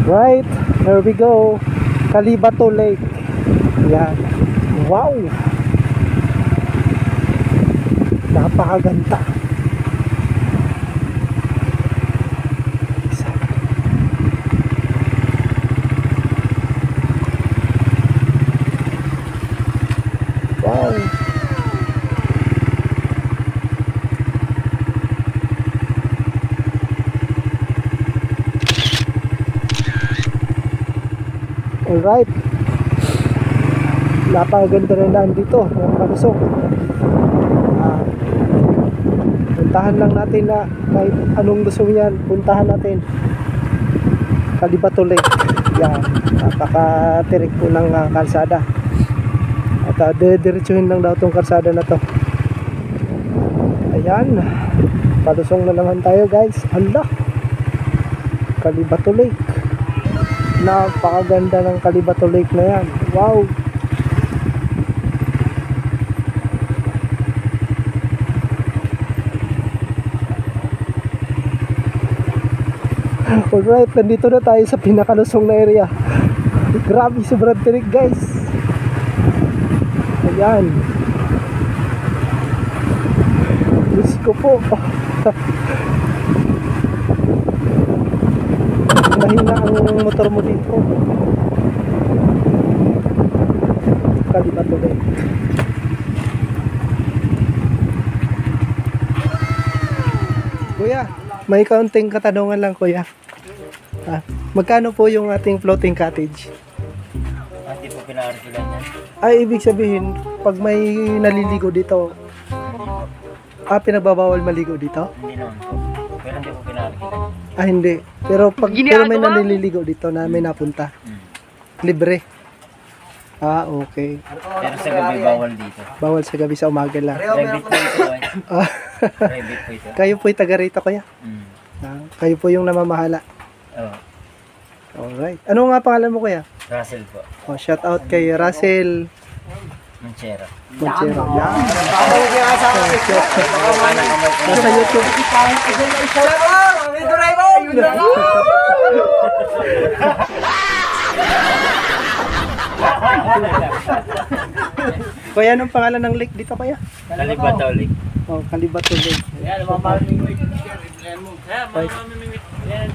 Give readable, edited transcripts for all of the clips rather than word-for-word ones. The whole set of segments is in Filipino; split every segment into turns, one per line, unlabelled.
Right, there we go. Calibato Lake. Yan. Wow. Napakaganda. Wow. Alright. Napakaganda rin daan dito, mga kalusok. Puntahan lang natin na kahit anong gusto niyan, puntahan natin. Calibato Lake. Yan, napakatirik po ng kalsada. At diretsuhin lang daw itong kalsada na to. Ayan, palusong na naman tayo guys. Allah, Calibato Lake. Napakaganda ng Calibato Lake na yan. Wow. Alright, nandito na tayo sa pinakalusong na area. Grabe, sobrang tirik guys. Ayan. Diyos ko po. Mahina ang motor mo dito. Calibato Lake. Kuya, may kaunting katanungan lang kuya. Magkano po yung ating floating cottage?
Hindi po pinaarkilan yan.
Ay, ibig sabihin, pag may naliligo dito, pinagbabawal maligo dito?
Hindi naman po. Pero hindi po pinaarkilan.
Hindi. Pero pag pero may naliligo dito na may napunta, libre. Okay.
Pero sa gabi bawal dito.
Bawal sa gabi, sa umaga lang.
Private po ito. Private po ito.
Kayo po'y taga rito kuya? Kayo po yung namamahala?
Oo.
Alright. Ano nga pangalan mo kuya?
Russell po.
Shout out kay Russell
Manchera.
Manchero. Yan. Nasa YouTube. Kuya, anong pangalan ng lake dito kuya?
Calibato Lake.
Calibato Lake.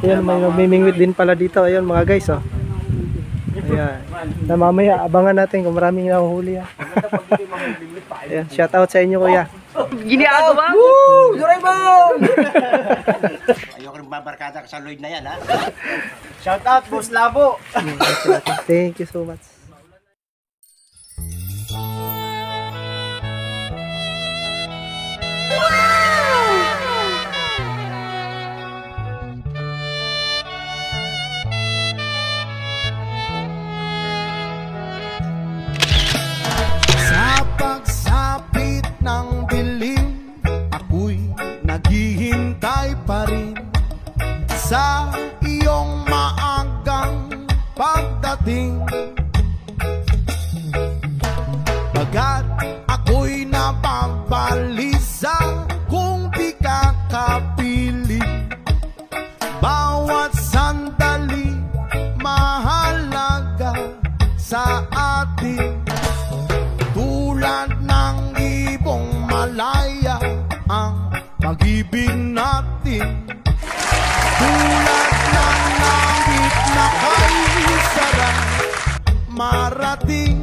Ayan, may mamimingwit din pala dito. Ayan mga guys, ayan. Na mamaya, abangan natin kung maraming nahuhuli. Ayan, shout out sa inyo kuya.
Ginagawa mo!
Woo! Doraemon! Ayoko rin babarkada ka sa Lloyd na yan, ha?
Shout out, Boss Labo!
Thank you so much.
Naghihintay pa rin sa iyong maagang pagdating, bagat ako'y napabalisa kung di ka kapiling. Bawat sandali mahalaga sa atin, tulad ng ibong malaya ang pag-ibig natin, tulad ng langit na kay sarang marating.